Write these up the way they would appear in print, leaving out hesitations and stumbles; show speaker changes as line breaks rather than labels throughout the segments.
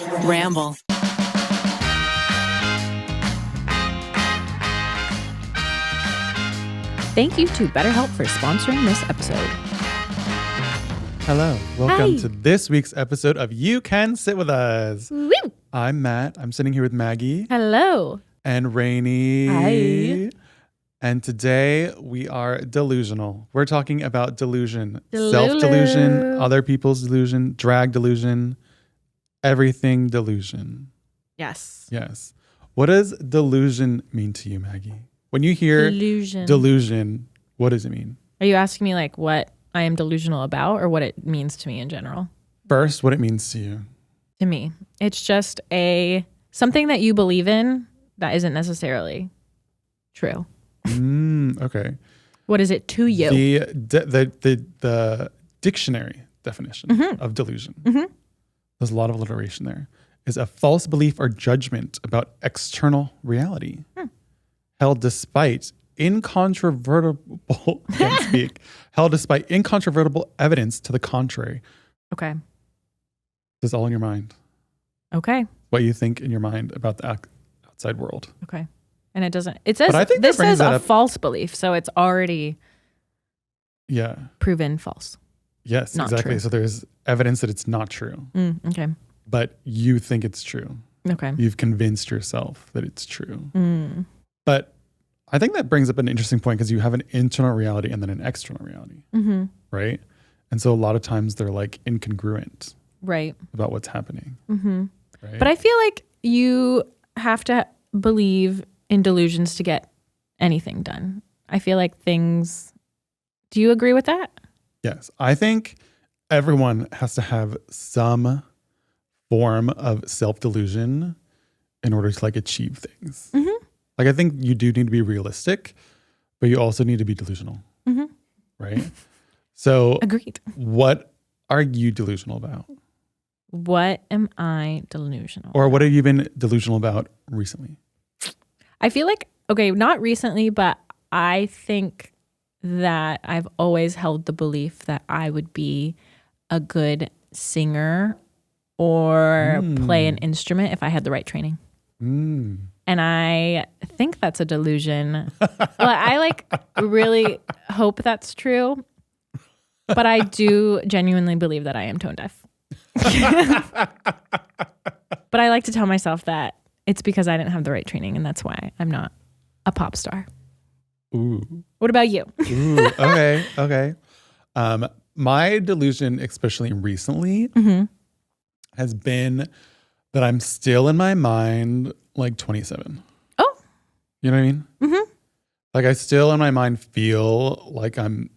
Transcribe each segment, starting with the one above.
Ramble.
Thank you to BetterHelp for sponsoring this episode.
Hello. Welcome
Hi.
to this week's episode of You Can Sit With Us.
Woo!
I'm Matt. I'm sitting here with Maggie
Hello.
and Rainie.
Hi.
And today we are delusional. We're talking about delusion.
Delulu.
Self-delusion, other people's delusion, drag delusion, everything delusion.
Yes.
Yes. What does delusion mean to you, Maggie? When you hear delusion, what does it mean?
Are you asking me like what I am delusional about or what it means to me in general?
First, what it means to you.
To me, it's just something that you believe in that isn't necessarily true.
Okay.
What is it to you?
The dictionary definition of delusion, there's a lot of alliteration there, is a false belief or judgment about external reality held despite incontrovertible evidence to the contrary.
Okay.
This is all in your mind.
Okay.
What you think in your mind about the outside world.
Okay. And it doesn't, it says,
But I think
this
that brings
says
that
a
up-
false belief. So it's already
Yeah.
proven false.
Yes,
Not
exactly.
true.
So there's evidence that it's not true,
Okay.
but you think it's true.
Okay.
You've convinced yourself that it's true. But I think that brings up an interesting point because you have an internal reality and then an external reality, right? And so a lot of times they're like incongruent
Right.
about what's happening. Right?
But I feel like you have to believe in delusions to get anything done. I feel like things, do you agree with that?
Yes, I think everyone has to have some form of self-delusion in order to like achieve things. Like I think you do need to be realistic, but you also need to be delusional, right? So
Agreed.
what are you delusional about?
What am I delusional?
Or what have you been delusional about recently?
I feel like, okay, not recently, but I think that I've always held the belief that I would be a good singer or play an instrument if I had the right training. And I think that's a delusion. Well, I like really hope that's true, but I do genuinely believe that I am tone deaf. But I like to tell myself that it's because I didn't have the right training, and that's why I'm not a pop star.
Ooh.
What about you?
Ooh, okay. My delusion, especially recently, has been that I'm still in my mind like 27.
Oh.
You know what I mean? Like I still in my mind feel like I'm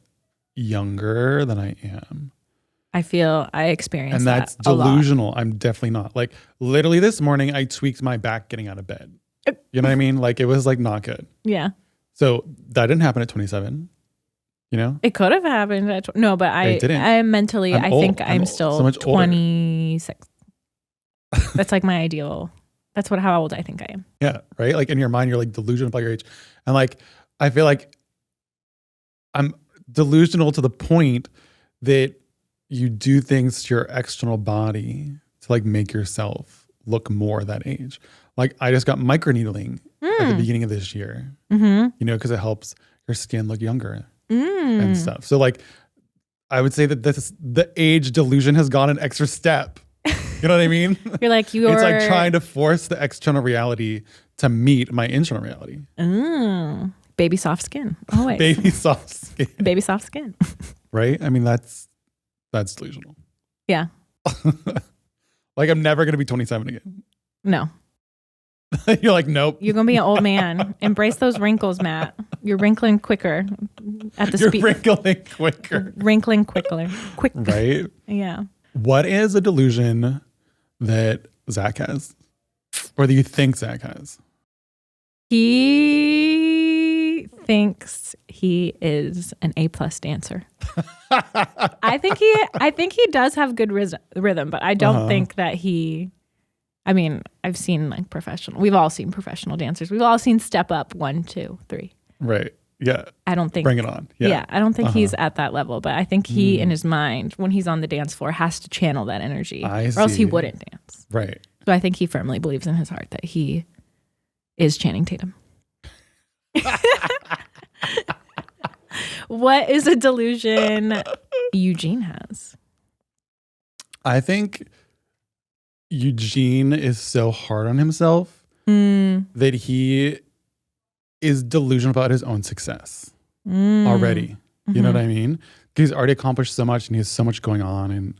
younger than I am.
I experience
And that's
that a lot.
delusional. I'm definitely not. Like literally this morning, I tweaked my back getting out of bed. You know what I mean? Like it was like not good.
Yeah.
So that didn't happen at 27. You know?
It could have happened at no, but
It didn't.
I mentally,
I'm
I
old.
think I'm
I'm
still
so much older.
26. That's like my ideal. That's how old I think I am.
Yeah, right? Like in your mind, you're like delusional about your age. And like, I feel like I'm delusional to the point that you do things to your external body to like make yourself look more that age. Like I just got microneedling at the beginning of this year, you know, because it helps your skin look younger and stuff. So like, I would say that the age delusion has gone an extra step. You know what I mean?
You're like, you're
It's like trying to force the external reality to meet my internal reality.
Baby soft skin. Always.
Baby soft skin.
Baby soft skin.
Right? I mean, that's delusional.
Yeah.
Like I'm never going to be 27 again.
No.
You're like, nope.
You're going to be an old man. Embrace those wrinkles, Matt. You're wrinkling quicker at the
You're
speed.
wrinkling quicker.
Wrinkling quicker. Quick.
Right?
Yeah.
What is a delusion that Zach has? Or that you think Zach has?
He thinks he is an A+ dancer. I think he does have good rhythm, but I don't think that he. I mean, I've seen like professional. We've all seen professional dancers. We've all seen Step Up 1, 2, 3.
Right. Yeah.
I don't think.
Bring it on.
Yeah. I don't think he's at that level, but I think he, in his mind, when he's on the dance floor, has to channel that energy, or else he wouldn't dance.
Right.
So I think he firmly believes in his heart that he is Channing Tatum. What is a delusion Eugene has?
I think Eugene is so hard on himself that he is delusional about his own success already. You know what I mean? He's already accomplished so much and he has so much going on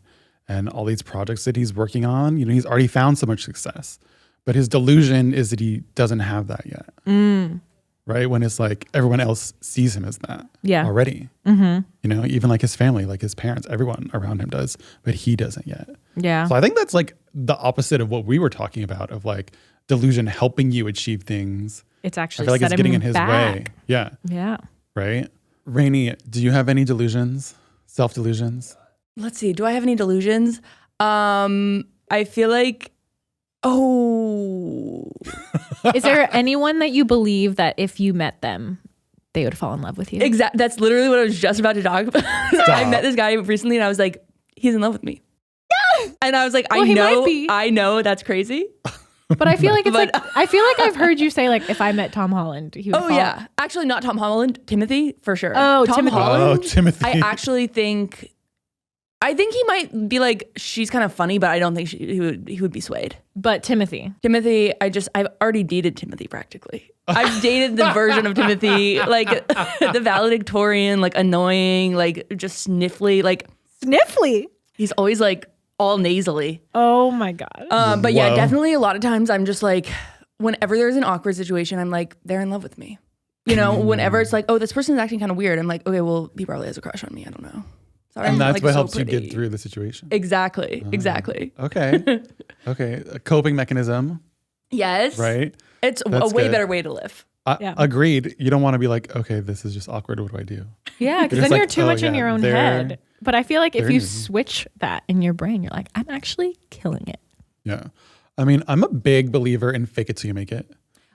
and all these projects that he's working on. You know, he's already found so much success. But his delusion is that he doesn't have that yet. Right? When it's like everyone else sees him as that already. You know, even like his family, like his parents, everyone around him does, but he doesn't yet.
Yeah.
So I think that's like the opposite of what we were talking about of like delusion helping you achieve things.
It's actually
I feel like it's getting in his
back.
way. Yeah.
Yeah.
Right? Rainie, do you have any delusions? Self-delusions?
Let's see. Do I have any delusions? I feel like,
Is there anyone that you believe that if you met them, they would fall in love with you?
That's literally what I was just about to talk about. I met this guy recently and I was like, he's in love with me. And I was like,
Well,
I know that's crazy.
But I feel like it's like, I feel like I've heard you say like, if I met Tom Holland, he would fall.
Yeah. Actually, not Tom Holland, Timothy for sure.
Oh,
Tom
Timothy.
Holland.
Oh, Timothy.
I actually think he might be like, she's kind of funny, but I don't think he would be swayed.
But Timothy.
Timothy, I've already dated Timothy practically. I've dated the version of Timothy, like the valedictorian, like annoying, like just sniffly, like
Sniffly?
he's always like all nasally.
Oh my God.
But yeah, definitely a lot of times I'm just like, whenever there's an awkward situation, I'm like, they're in love with me. You know, whenever it's like, oh, this person's acting kind of weird, I'm like, okay, well, he probably has a crush on me. I don't know. Sorry,
And
I'm,
that's
like,
what
so
helps
pretty.
you get through the situation.
Exactly.
Okay. Okay. A coping mechanism,
Yes.
right?
It's
That's
a way
good.
better way to live.
Yeah.
Agreed. You don't want to be like, okay, this is just awkward. What do I do?
Yeah, because
You're
then
just
you're
like,
too
oh,
much in
yeah,
your own
they're-
head. But I feel like if
they're
you
new.
switch that in your brain, you're like, I'm actually killing it.
Yeah. I mean, I'm a big believer in fake it till you make it.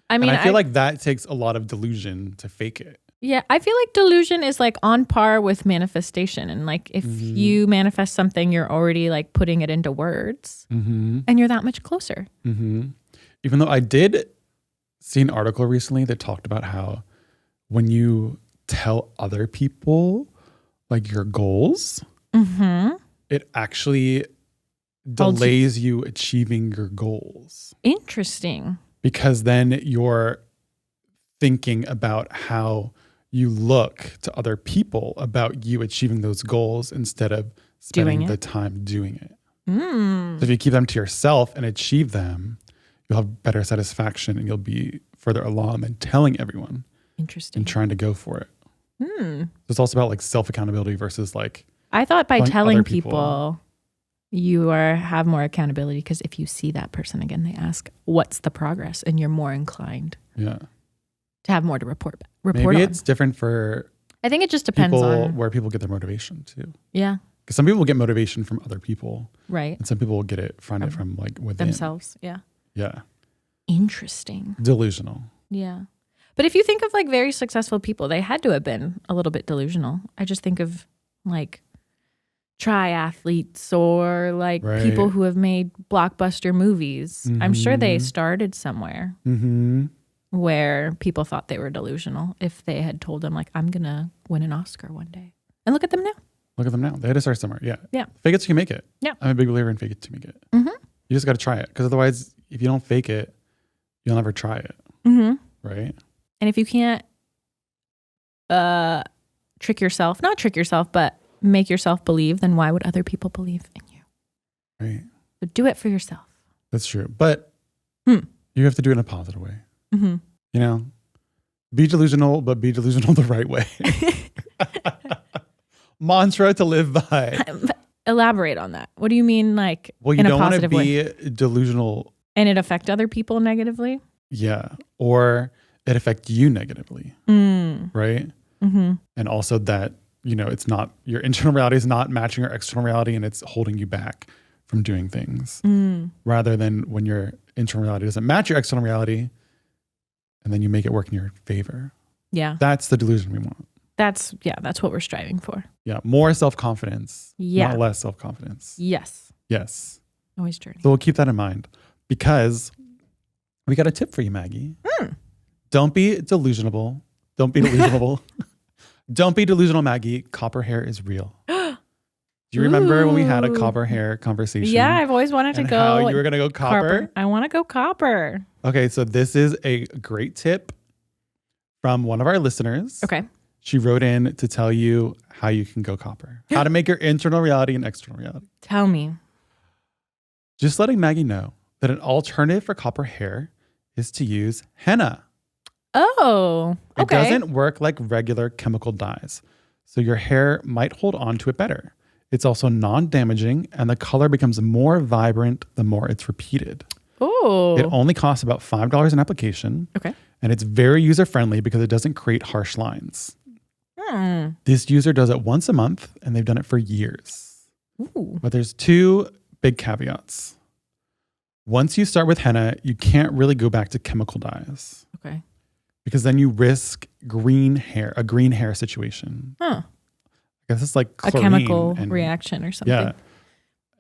I mean,
And I feel like that takes a lot of delusion to fake it.
yeah, I feel like delusion is like on par with manifestation. And like if you manifest something, you're already like putting it into words and you're that much closer.
Even though I did see an article recently that talked about how when you tell other people like your goals, it actually delays you achieving your goals.
Interesting.
Because then you're thinking about how you look to other people about you achieving those goals instead of spending
Doing it.
the time doing it. So if you keep them to yourself and achieve them, you'll have better satisfaction and you'll be further along than telling everyone
Interesting.
and trying to go for it. It's also about like self-accountability versus like,
I thought by
telling
telling
other
people you have more accountability because if you see that person again, they ask, what's the progress? And you're more inclined
yeah.
to have more to report
Maybe
on.
it's different for
I think it just depends
people
on.
where people get their motivation too.
Yeah.
Because some people get motivation from other people
Right.
and some people will find it from like within.
Themselves. Yeah.
Yeah.
Interesting.
Delusional.
Yeah. But if you think of like very successful people, they had to have been a little bit delusional. I just think of like triathletes or like
Right.
people who have made blockbuster movies. I'm sure they started somewhere where people thought they were delusional if they had told them like, I'm going to win an Oscar one day. And look at them now.
Look at them now. They had to start somewhere. Yeah.
Yeah.
Fake it till you make it.
Yeah.
I'm a big believer in fake it till you make it. You just got to try it. Because otherwise, if you don't fake it, you'll never try it. Right?
And if you can't not trick yourself, but make yourself believe, then why would other people believe in you?
Right.
So do it for yourself.
That's true. But you have to do it in a positive way. You know, be delusional, but be delusional the right way. Mantra to live by.
Elaborate on that. What do you mean, like,
Well, you
in a
don't want to
positive way?
be delusional.
And it affect other people negatively?
Yeah. Or it affect you negatively. Right? And also that, you know, it's not, your internal reality is not matching your external reality and it's holding you back from doing things. Rather than when your internal reality doesn't match your external reality and then you make it work in your favor.
Yeah.
That's the delusion we want.
That's what we're striving for.
Yeah. More self-confidence.
Yeah.
Not less self-confidence.
Yes.
Yes.
Always journey.
So we'll keep that in mind because we got a tip for you, Maggie. Don't be delusional. Don't be delusional. Don't be delusional, Maggie. Copper hair is real. Do you remember when we had a copper hair conversation?
Yeah, I've always wanted to
and
go.
how you were going to go copper?
I want to go copper.
Okay, so this is a great tip from one of our listeners.
Okay.
She wrote in to tell you how you can go copper. How to make your internal reality and external reality.
Tell me.
Just letting Maggie know that an alternative for copper hair is to use henna.
Oh, okay.
It doesn't work like regular chemical dyes, so your hair might hold on to it better. It's also non-damaging, and the color becomes more vibrant the more it's repeated.
Oh.
It only costs about $5 an application.
Okay.
And it's very user-friendly because it doesn't create harsh lines. This user does it once a month, and they've done it for years.
Ooh.
But there's two big caveats. Once you start with henna, you can't really go back to chemical dyes.
Okay.
Because then you risk a green hair situation.
Huh.
I guess it's like
A
chlorine
chemical reaction or something.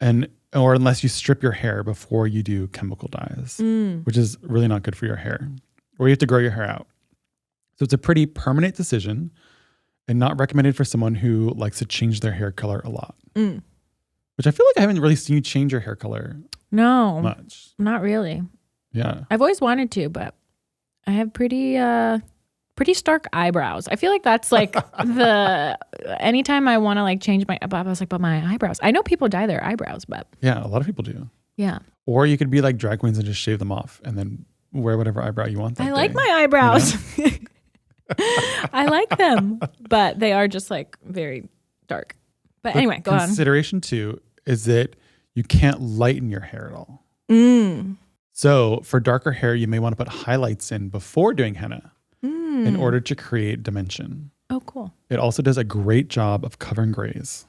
Yeah. Or unless you strip your hair before you do chemical dyes, which is really not good for your hair. Or you have to grow your hair out. So it's a pretty permanent decision and not recommended for someone who likes to change their hair color a lot. Which I feel like I haven't really seen you change your hair color much.
Not really.
Yeah.
I've always wanted to, but I have pretty stark eyebrows. I feel like that's like anytime I want to like change I was like, but my eyebrows. I know people dye their eyebrows, but.
Yeah, a lot of people do.
Yeah.
Or you could be like drag queens and just shave them off and then wear whatever eyebrow you want that
I
day.
like my eyebrows. You know? I like them, but they are just like very dark. But anyway, go on.
Consideration 2 is that you can't lighten your hair at all. So for darker hair, you may want to put highlights in before doing henna in order to create dimension.
Oh, cool.
It also does a great job of covering grays.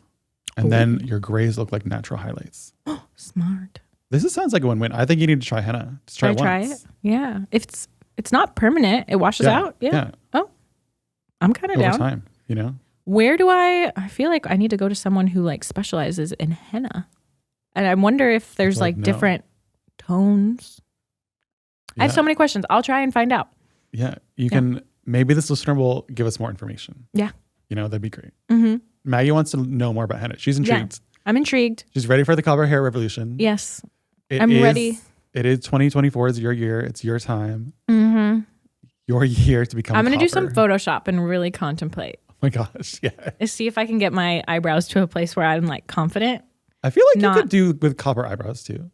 And then your grays look like natural highlights.
Smart.
Sounds like a win-win. I think you need to try henna. Just try it once.
Try it? Yeah. If it's not permanent, it washes out. Yeah. Oh, I'm kind of down.
Over time, you know?
Where do I feel like I need to go to someone who like specializes in henna. And I wonder if there's like different tones. Yeah. I have so many questions. I'll try and find out.
Yeah. You can, maybe this listener will give us more information.
Yeah.
You know, that'd be great.
Mm-hmm.
Maggie wants to know more about henna. She's intrigued.
Yeah, I'm intrigued.
She's ready for the copper hair revolution.
Yes. I'm ready.
It is 2024 is your year. It's your time.
Mm-hmm.
Your year to become
I'm going to do
copper.
some Photoshop and really contemplate.
Oh my gosh. Yeah.
See if I can get my eyebrows to a place where I'm like confident.
I feel like you could do with copper eyebrows too.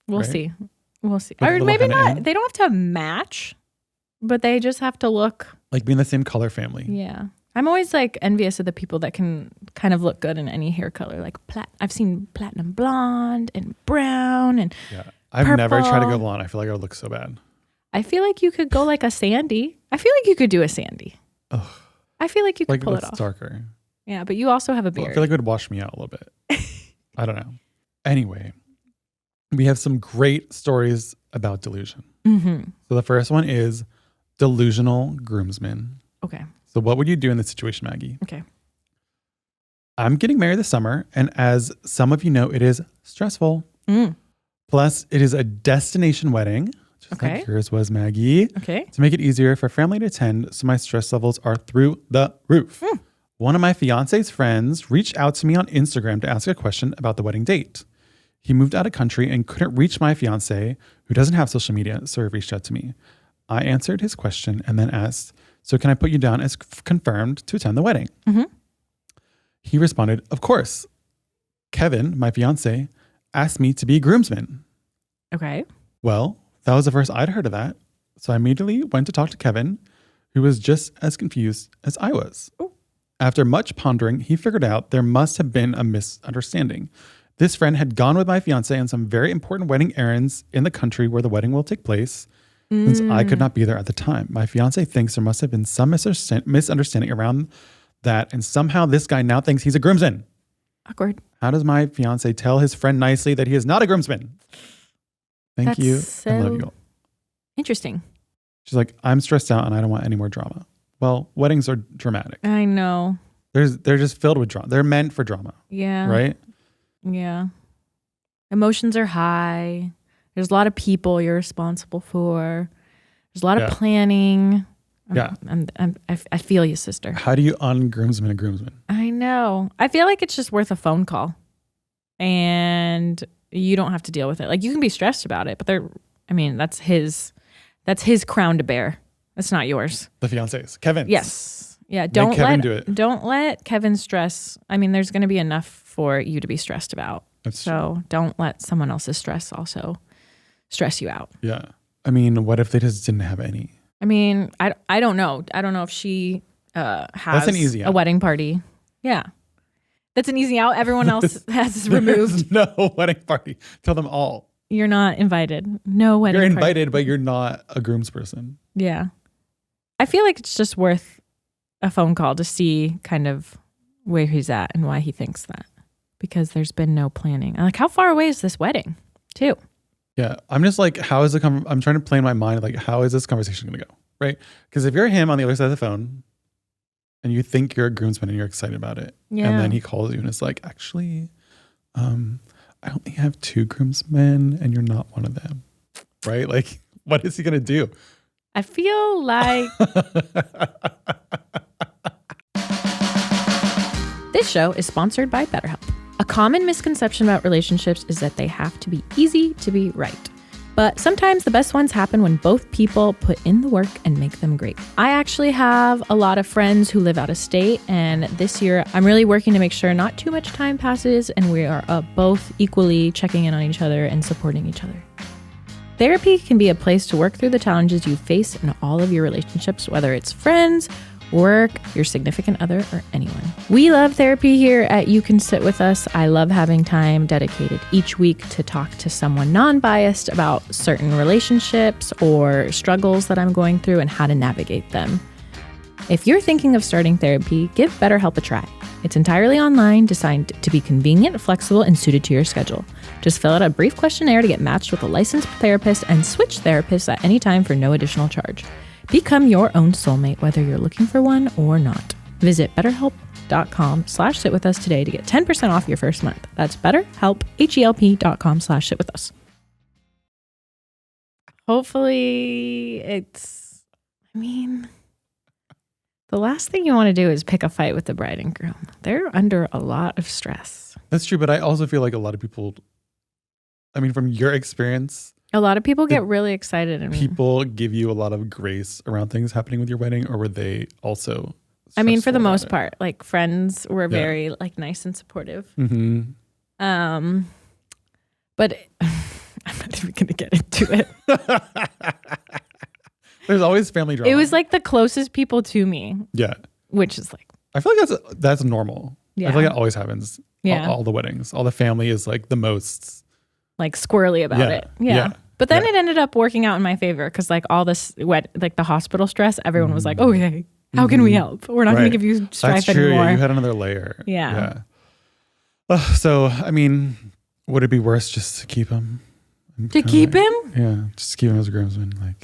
We'll see.
Or
maybe not. They don't have to match, but they just have to look
like being the same color family.
Yeah. I'm always like envious of the people that can kind of look good in any hair color. Like I've seen platinum blonde and brown and
I've
purple.
never tried to go blonde. I feel like I would look so bad.
I feel like you could go like a sandy. I feel like you could do a sandy.
Ugh.
I feel like you could pull it
that's
off.
Darker.
Yeah, but you also have a beard.
Well, I feel like it would wash me out a little bit. I don't know. Anyway, we have some great stories about delusion.
Mm-hmm.
So the first one is delusional groomsmen.
Okay.
So what would you do in this situation, Maggie?
Okay.
I'm getting married this summer, and as some of you know, it is stressful. Plus, it is a destination wedding, just like yours was, Maggie.
Okay.
To make it easier for family to attend, so my stress levels are through the roof. One of my fiance's friends reached out to me on Instagram to ask a question about the wedding date. He moved out of country and couldn't reach my fiance, who doesn't have social media, so he reached out to me. I answered his question and then asked, so can I put you down as confirmed to attend the wedding?
Mm-hmm.
He responded, of course. Kevin, my fiance, asked me to be groomsman.
Okay.
Well, that was the first I'd heard of that. So I immediately went to talk to Kevin, who was just as confused as I was.
Ooh.
After much pondering, he figured out there must have been a misunderstanding. This friend had gone with my fiance on some very important wedding errands in the country where the wedding will take place, since I could not be there at the time. My fiance thinks there must have been some misunderstanding around that, and somehow this guy now thinks he's a groomsman.
Awkward.
How does my fiance tell his friend nicely that he is not a groomsman? Thank you. I love you all.
Interesting.
She's like, I'm stressed out and I don't want any more drama. Well, weddings are dramatic.
I know.
They're just filled with drama. They're meant for drama.
Yeah.
Right?
Yeah. Emotions are high. There's a lot of people you're responsible for. There's a lot of planning.
Yeah.
I feel you, sister.
How do you ungroomsman a groomsman?
I know. I feel like it's just worth a phone call. And you don't have to deal with it. Like, you can be stressed about it, but that's his crown to bear. That's not yours.
The fiancés. Kevin.
Yes. Yeah.
Let
Don't
Kevin do it.
Don't let Kevin stress. I mean, there's going to be enough for you to be stressed about.
That's
so don't let someone else's stress also stress you out.
Yeah. I mean, what if they just didn't have any?
I mean, I don't know. I don't know if she has
an easy out.
A wedding party. Yeah. That's an easy out. Everyone else has removed.
No wedding party. Tell them all.
You're not invited. No wedding
You're
party.
invited, but you're not a groomsperson.
Yeah. I feel like it's just worth a phone call to see kind of where he's at and why he thinks that. Because there's been no planning. Like, how far away is this wedding, too?
Yeah. I'm just like, I'm trying to play in my mind, like, how is this conversation going to go? Right? Because if you're him on the other side of the phone and you think you're a groomsman and you're excited about it, and then he calls you and it's like, actually, I only have 2 groomsmen and you're not one of them. Right? Like, what is he going to do?
I feel like this show is sponsored by BetterHelp. A common misconception about relationships is that they have to be easy to be right. But sometimes the best ones happen when both people put in the work and make them great. I actually have a lot of friends who live out of state, and this year I'm really working to make sure not too much time passes and we are both equally checking in on each other and supporting each other. Therapy can be a place to work through the challenges you face in all of your relationships, whether it's friends, work, your significant other, or anyone. We love therapy here at You Can Sit With Us. I love having time dedicated each week to talk to someone non-biased about certain relationships or struggles that I'm going through and how to navigate them. If you're thinking of starting therapy, give BetterHelp a try. It's entirely online, designed to be convenient, flexible, and suited to your schedule. Just fill out a brief questionnaire to get matched with a licensed therapist and switch therapists at any time for no additional charge. Become your own soulmate, whether you're looking for one or not. Visit betterhelp.com/sitwithus today to get 10% off your first month. That's betterhelp, HELP.com/sitwithus. Hopefully the last thing you want to do is pick a fight with the bride and groom. They're under a lot of stress.
That's true, but I also feel like a lot of people, from your experience,
a lot of people get really excited. And
people give you a lot of grace around things happening with your wedding, or were they also
for the most part, like, friends were very nice and supportive.
Mm-hmm.
But I'm not even going to get into it.
There's always family drama.
It was like the closest people to me.
Yeah.
Which is like,
I feel like that's normal.
Yeah.
I feel like that always happens.
Yeah.
All the weddings. All the family is like the most
like squirrely about it. Yeah. But then it ended up working out in my favor because all this the hospital stress, everyone was like, okay, how can we help? We're not going to give you strife
That's true.
anymore.
Yeah, you had another layer.
Yeah.
So, would it be worse just to keep him?
To keep him?
Yeah. Just keep him as a groomsman.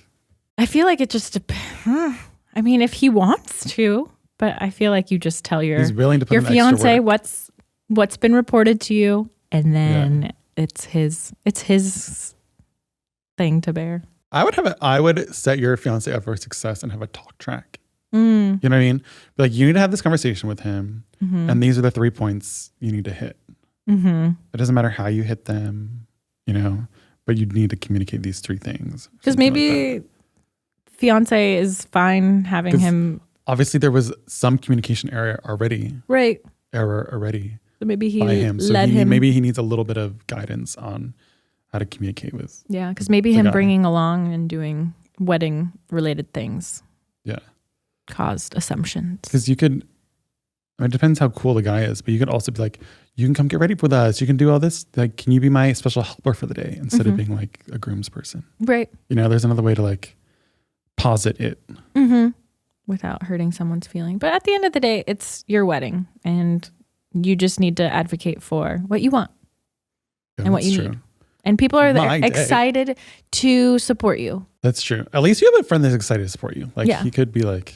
I feel like it just depends. If he wants to, but I feel like you just tell your fiance what's been reported to you, and then it's his thing to bear.
I would set your fiance up for success and have a talk track.
Mm.
You know what I mean? You need to have this conversation with him, and these are the 3 points you need to hit.
Mm-hmm.
It doesn't matter how you hit them, but you need to communicate these 3 things.
Because maybe fiance is fine having him.
Obviously, there was some communication error already.
Right.
So
maybe he
by him. So
led him.
Maybe he needs a little bit of guidance on how to communicate with.
Yeah, because maybe him bringing along and doing wedding related things.
Yeah.
Caused assumptions.
Because you could. It depends how cool the guy is, but you could also be like, you can come get ready with us. You can do all this. Can you be my special helper for the day instead of being like a groom's person?
Right.
There's another way to posit it.
Mm-hmm. Without hurting someone's feeling. But at the end of the day, it's your wedding and you just need to advocate for what you want and what you need. And people are
My day.
excited to support you.
That's true. At least you have a friend that's excited to support you. Like
Yeah.
he could be like,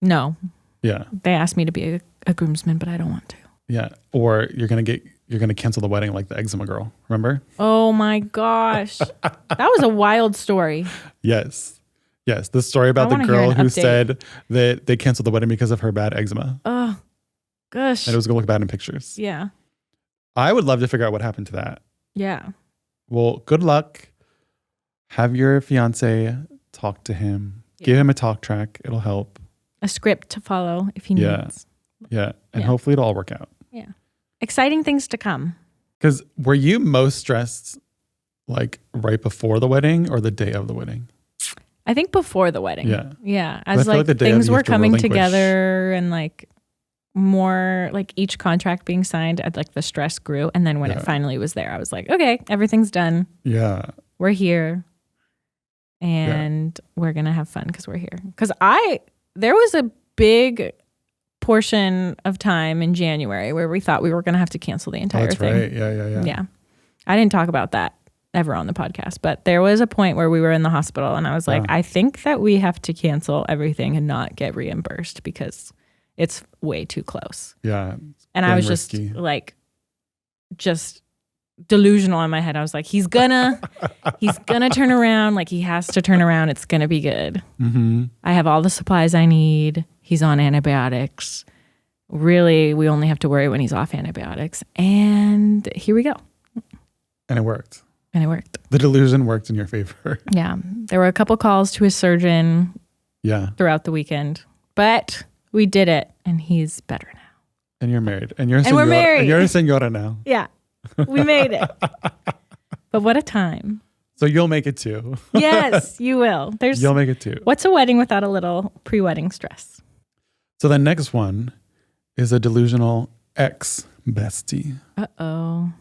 No,
yeah,
they asked me to be a groomsman, but I don't want to.
yeah. Or you're gonna cancel the wedding like the eczema girl. Remember?
Oh my gosh. That was a wild story.
Yes. Yes. The story about
I
the
wanna hear
girl
an
who
update.
said that they canceled the wedding because of her bad eczema.
Oh, gosh.
And it was gonna look bad in pictures.
Yeah.
I would love to figure out what happened to that.
Yeah.
Well, good luck. Have your fiance talk to him.
Yeah.
Give him a talk track. It'll help.
A script to follow if he
Yeah.
needs.
Yeah. And
Yeah.
hopefully it'll all work out.
Yeah. Exciting things to come.
Because were you most stressed like right before the wedding or the day of the wedding?
I think before the wedding.
Yeah.
Yeah.
I
As
feel like
like
the day of
things
you
were
have to
coming
relinquish.
together and like more like each contract being signed, like the stress grew. And then when
Yeah.
it finally was there, I was like, okay, everything's done.
Yeah.
We're here. And we're going to have fun because we're here. Because there was a big portion of time in January where we thought we were going to have to cancel the entire
That's
thing.
right. Yeah.
Yeah. I didn't talk about that ever on the podcast, but there was a point where we were in the hospital and I was like,
Yeah.
I think that we have to cancel everything and not get reimbursed because it's way too close.
Yeah.
And I
Getting
was
risky.
just delusional in my head. I was like, he's gonna turn around. Like he has to turn around. It's gonna be good.
Mm-hmm.
I have all the supplies I need. He's on antibiotics. Really, we only have to worry when he's off antibiotics. And here we go.
And it worked.
And it worked.
The delusion worked in your favor.
Yeah. There were a couple calls to his surgeon
Yeah.
throughout the weekend, but we did it and he's better now.
And you're married. And you're a
And we're
senora.
married.
And you're a senora now.
Yeah. We made it. But what a time.
So you'll make it too.
Yes, you will.
You'll make it too.
What's a wedding without a little pre-wedding stress?
So the next one is a delusional ex-bestie.
Uh-oh.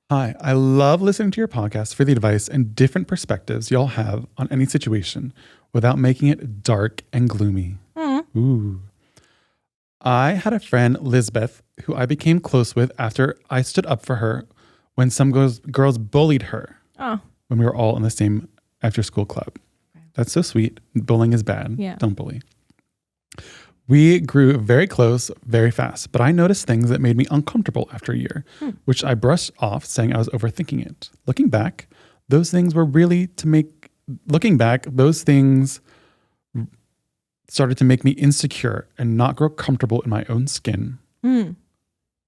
Hi, I love listening to your podcast for the advice and different perspectives y'all have on any situation without making it dark and gloomy. Ooh. I had a friend, Lisbeth, who I became close with after I stood up for her when some girls bullied her
Oh,
when we were all in the same after-school club. That's so sweet. Bullying is bad.
Yeah.
Don't bully. We grew very close very fast, but I noticed things that made me uncomfortable after a year, which I brushed off saying I was overthinking it. Looking back, those things started to make me insecure and not grow comfortable in my own skin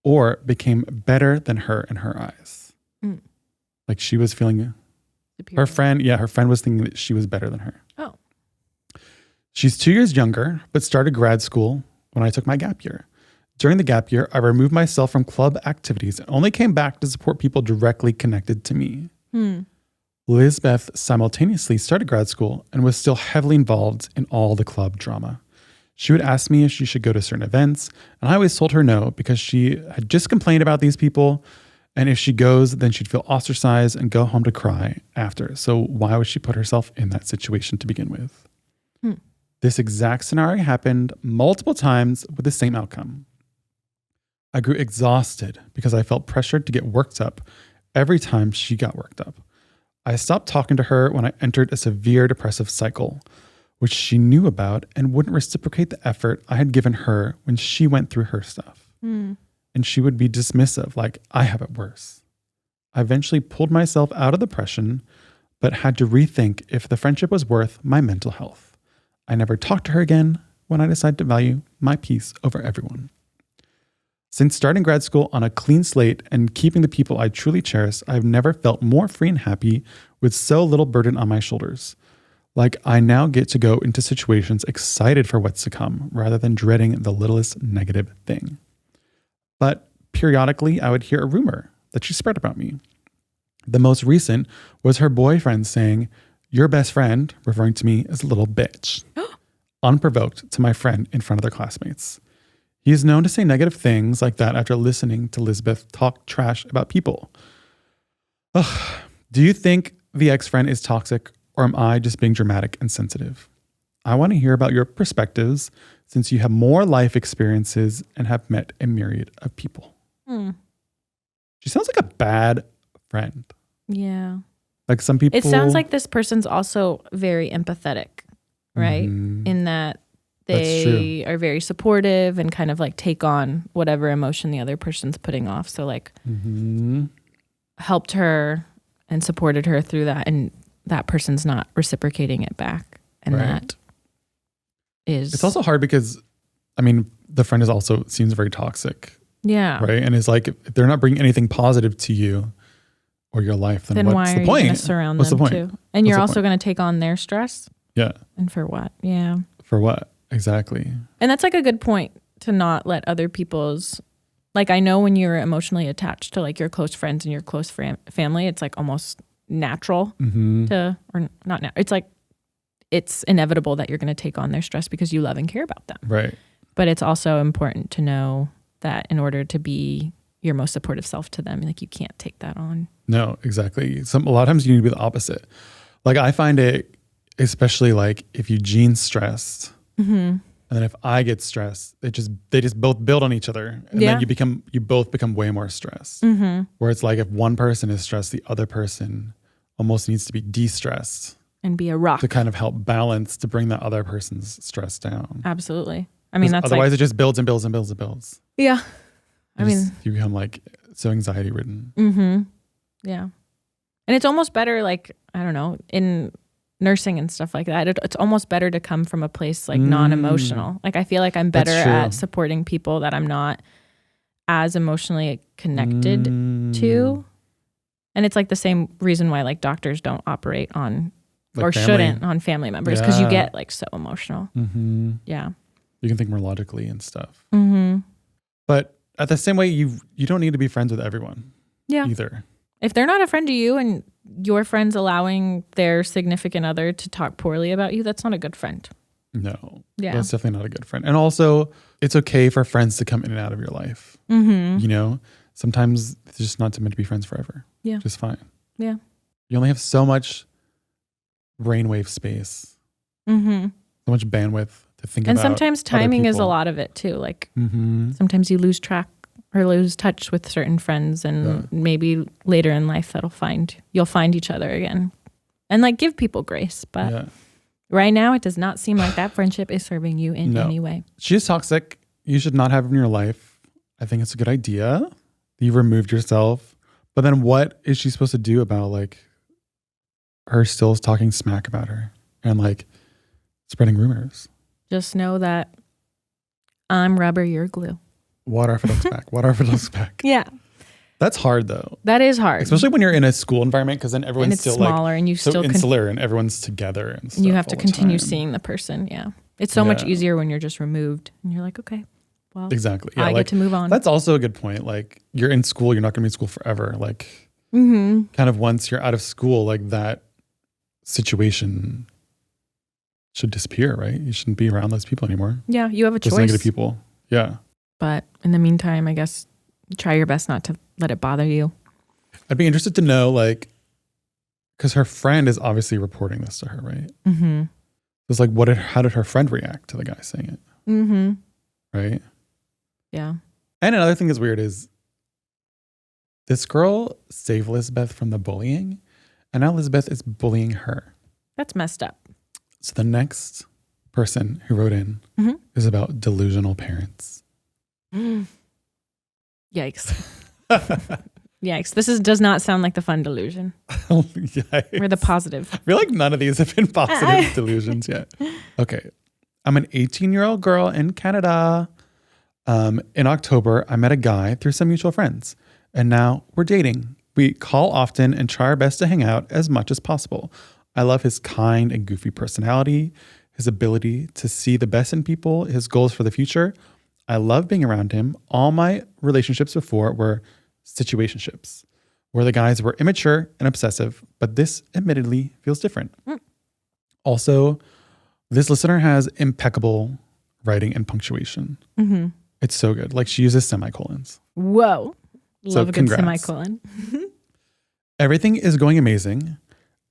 or became better than her in her eyes. Like she was feeling her friend was thinking that she was better than her.
Oh.
She's 2 years younger, but started grad school when I took my gap year. During the gap year, I removed myself from club activities and only came back to support people directly connected to me. Lisbeth simultaneously started grad school and was still heavily involved in all the club drama. She would ask me if she should go to certain events, and I always told her no because she had just complained about these people, and if she goes, then she'd feel ostracized and go home to cry after. So why would she put herself in that situation to begin with? This exact scenario happened multiple times with the same outcome. I grew exhausted because I felt pressured to get worked up every time she got worked up. I stopped talking to her when I entered a severe depressive cycle, which she knew about and wouldn't reciprocate the effort I had given her when she went through her stuff. And she would be dismissive, like, I have it worse. I eventually pulled myself out of depression, but had to rethink if the friendship was worth my mental health. I never talked to her again when I decided to value my peace over everyone. Since starting grad school on a clean slate and keeping the people I truly cherish, I've never felt more free and happy with so little burden on my shoulders. Like I now get to go into situations excited for what's to come rather than dreading the littlest negative thing. But periodically I would hear a rumor that she spread about me. The most recent was her boyfriend saying, "Your best friend," referring to me as a little bitch, unprovoked to my friend in front of their classmates. He is known to say negative things like that after listening to Lisbeth talk trash about people. Ugh. Do you think the ex-friend is toxic, or am I just being dramatic and sensitive? I want to hear about your perspectives since you have more life experiences and have met a myriad of people. She sounds like a bad friend.
Yeah.
Like some people.
It sounds like this person's also very empathetic, right?
Mhm.
In that
That's
they are very supportive and kind of like take on whatever emotion the other person's putting off. So like
Mhm.
helped her and supported her through that, and that person's not reciprocating it back. And
Right.
that is...
It's also hard because, I mean, the friend is also seems very toxic,
Yeah.
right? And it's like, if they're not bringing anything positive to you or your life, then what's
why
the
are
point?
you going to surround
What's
them
the point?
too? And you're
the
also
point?
going to take on their stress.
Yeah.
And for what? Yeah.
For what? Exactly.
And that's like a good point, to not let other people's, like, I know when you're emotionally attached to like your close friends and your close family, it's like almost natural
Mm-hmm.
to, or not now. It's like, it's inevitable that you're going to take on their stress because you love and care about them.
Right.
But it's also important to know that in order to be your most supportive self to them, like you can't take that on.
No, exactly. A lot of times you need to be the opposite. Like I find it, especially like if Eugene's stressed,
Mm-hmm.
and then if I get stressed, they just both build on each other, and
Yeah.
then you both become way more stressed.
Mm-hmm.
Where it's like if one person is stressed, the other person almost needs to be de-stressed
And be a rock.
to kind of help balance, to bring that other person's stress down.
Absolutely. I mean,
'Cause
that's
otherwise
like,
it just builds and builds and builds and builds.
yeah. I mean,
You become like so anxiety ridden.
mm-hmm. Yeah. And it's almost better, like, I don't know, in nursing and stuff like that, it's almost better to come from a place like non-emotional. Like I feel like I'm better
That's true.
at supporting people that I'm not as emotionally connected to. And it's like the same reason why like doctors don't operate on,
Like
or
family.
shouldn't on family members, because you
Yeah.
get like so emotional.
Mm-hmm.
Yeah.
You can think more logically and stuff.
Mm-hmm.
But at the same way, you don't need to be friends with everyone
Yeah.
either.
If they're not a friend to you and your friend's allowing their significant other to talk poorly about you, that's not a good friend.
No,
Yeah.
that's definitely not a good friend. And also, it's okay for friends to come in and out of your life.
Mm-hmm.
You know, sometimes it's just not meant to be friends forever.
Yeah.
Just fine.
Yeah.
You only have so much brainwave space,
Mm-hmm.
so much bandwidth to think
And
about.
sometimes
other
timing is a
people.
lot of it too. Like
Mm-hmm.
sometimes you lose track or lose touch with certain friends, and
Yeah.
maybe later in life you'll find each other again. And like give people grace. But
Yeah.
right now it does not seem like that friendship is serving you in
No.
any way.
She's toxic. You should not have her in your life. I think it's a good idea that you removed yourself. But then what is she supposed to do about like her still talking smack about her and like spreading rumors?
Just know that I'm rubber, you're glue.
Water if it looks back. Water if it looks back.
Yeah.
That's hard though.
That is hard.
Especially when you're in a school environment, because then
and
everyone's
it's
still
smaller
like
and you
so
still
insular and everyone's together and stuff.
you have to
all the
continue
time.
seeing the person. Yeah. It's so much
Yeah.
easier when you're just removed and you're like, okay, well,
Exactly. Yeah.
I
like,
get to move on.
that's also a good point. Like you're in school, you're not going to be in school forever. Like
Mm-hmm.
kind of once you're out of school, like that situation should disappear, right? You shouldn't be around those people anymore.
Yeah. You have a
Those
choice.
negative people. Yeah.
But in the meantime, I guess try your best not to let it bother you.
I'd be interested to know, like, because her friend is obviously reporting this to her, right?
Mm-hmm.
It's like, how did her friend react to the guy saying it,
Mm-hmm.
right?
Yeah.
And another thing that's weird is this girl saved Elizabeth from the bullying, and now Elizabeth is bullying her.
That's messed up.
So the next person who wrote in
Mhm.
is about delusional parents.
Yikes. Yikes. This does not sound like the fun delusion.
Yikes.
We're the positive.
I feel like none of these have been positive delusions yet. Okay. I'm an 18-year-old girl in Canada. In October, I met a guy through some mutual friends, and now we're dating. We call often and try our best to hang out as much as possible. I love his kind and goofy personality, his ability to see the best in people, his goals for the future. I love being around him. All my relationships before were situationships, where the guys were immature and obsessive, but this admittedly feels different. Also, this listener has impeccable writing and punctuation.
Mm-hmm.
It's so good. Like she uses semicolons.
Whoa.
So
Love a good
congrats.
semicolon.
Everything is going amazing,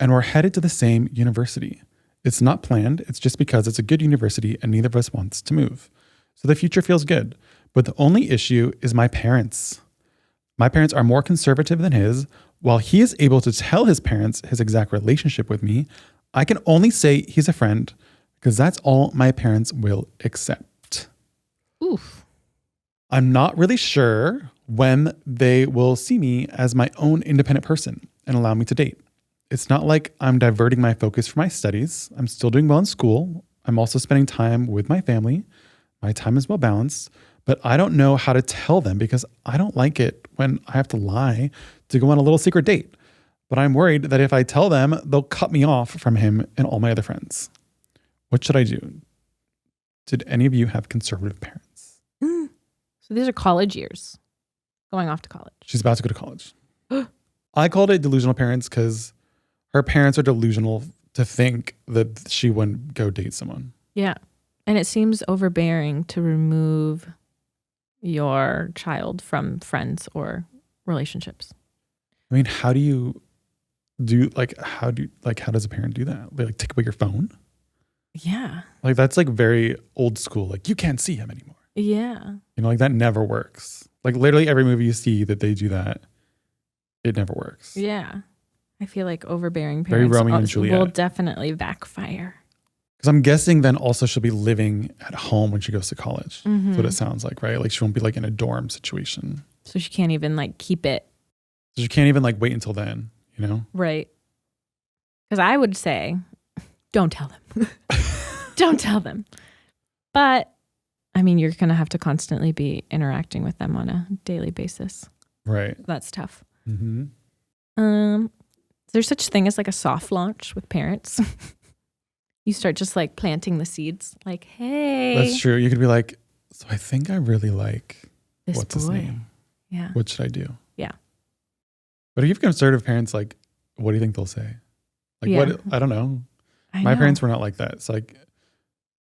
and we're headed to the same university. It's not planned. It's just because it's a good university and neither of us wants to move. So the future feels good. But the only issue is my parents. My parents are more conservative than his, While he is able to tell his parents his exact relationship with me, I can only say he's a friend because that's all my parents will accept.
Oof.
I'm not really sure when they will see me as my own independent person and allow me to date. It's not like I'm diverting my focus from my studies. I'm still doing well in school. I'm also spending time with my family. My time is well balanced, but I don't know how to tell them because I don't like it when I have to lie to go on a little secret date. But I'm worried that if I tell them, they'll cut me off from him and all my other friends. What should I do? Did any of you have conservative parents?
So these are college years. Going off to college.
She's about to go to college. I called it delusional parents because her parents are delusional to think that she wouldn't go date someone.
Yeah. And it seems overbearing to remove your child from friends or relationships.
I mean, how does a parent do that? They like take away your phone?
Yeah.
Like that's like very old school. Like you can't see him anymore.
Yeah.
You know, like that never works. Like literally every movie you see that they do that, it never works.
Yeah. I feel like overbearing
Very
parents
Romeo and Juliet.
will definitely backfire.
Because I'm guessing then also she'll be living at home when she goes to college.
Mm-hmm.
That's what it sounds like, right? Like she won't be like in a dorm situation.
So she can't even like keep it.
So she can't even like wait until then, you know?
Right. Because I would say, don't tell them. Don't tell them. But I mean, you're going to have to constantly be interacting with them on a daily basis.
Right.
That's tough.
Mm-hmm.
There's such thing as like a soft launch with parents. You start just like planting the seeds. Like, hey.
That's true. You could be like, so I think I really like,
this
what's his
boy.
name?
Yeah.
What should I do?
Yeah.
But if you have conservative parents, like, what do you think they'll say? Like,
Yeah.
what? I don't know.
I
My
know.
parents were not like that. So like,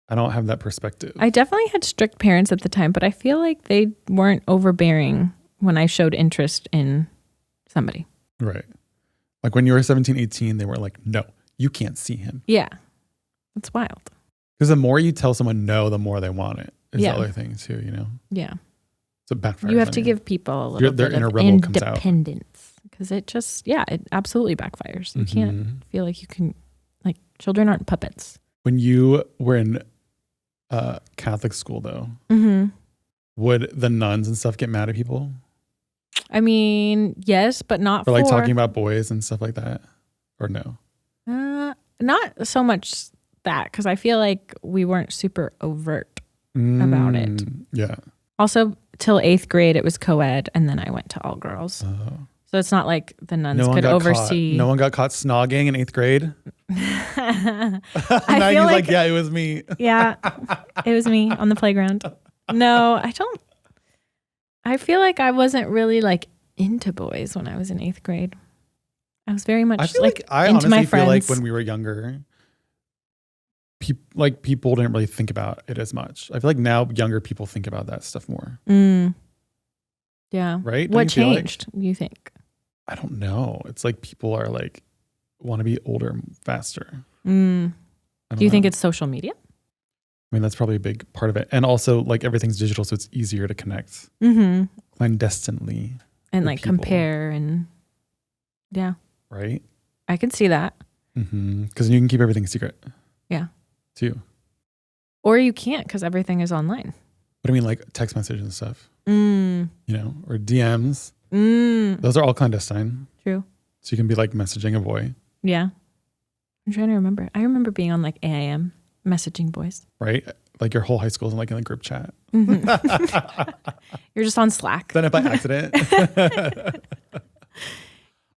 I don't have that perspective.
I definitely had strict parents at the time, but I feel like they weren't overbearing when I showed interest in somebody.
Right. Like when you were 17, 18, they were like, no, you can't see him.
Yeah. It's wild.
Because the more you tell someone no, the more they want it. Is
Yeah.
the other thing too, you know?
Yeah.
So it backfires
You have
on
to
you.
give people a little
Their
bit
inner
of
rebel comes out.
independence. Because it absolutely backfires. You can't
Mhm.
feel like you can, like, children aren't puppets.
When you were in Catholic school though,
Mm-hmm.
would the nuns and stuff get mad at people
I mean, yes, but not
for like talking about boys and stuff like that? Or no?
not so much that, because I feel like we weren't super overt about it.
Yeah.
Also, till 8th grade, it was co-ed, and then I went to all girls.
Oh.
So it's not like the nuns
No one
could
got
oversee.
caught. No one got caught snogging in 8th grade.
I
Maggie's
feel
like, yeah, it was me.
Yeah, it was me on the playground. No, I don't. I feel like I wasn't really like into boys when I was in 8th grade. I was very much
I feel
like
I
into
honestly
my
feel like
friends.
when we were younger, people didn't really think about it as much. I feel like now younger people think about that stuff more.
Yeah.
Right? Don't
What
you feel like?
changed, you think?
I don't know. It's like people are like want to be older faster. I
Do
don't
you think
know.
it's social media?
I mean, that's probably a big part of it. And also like everything's digital, so it's easier to connect
Mm-hmm.
clandestinely,
And
with
like
people.
compare and yeah,
right?
I can see that.
Because you can keep everything secret.
Yeah.
Too.
Or you can't because everything is online.
But I mean, like text messages and stuff,
Mm.
you know, or DMs.
Mm.
Those are all clandestine.
True.
So you can be like messaging a boy,
Yeah. I'm trying to remember. I remember being on like AIM messaging boys.
right? Like your whole high school is like in a group chat.
Mhm. You're just on Slack.
Then if by accident.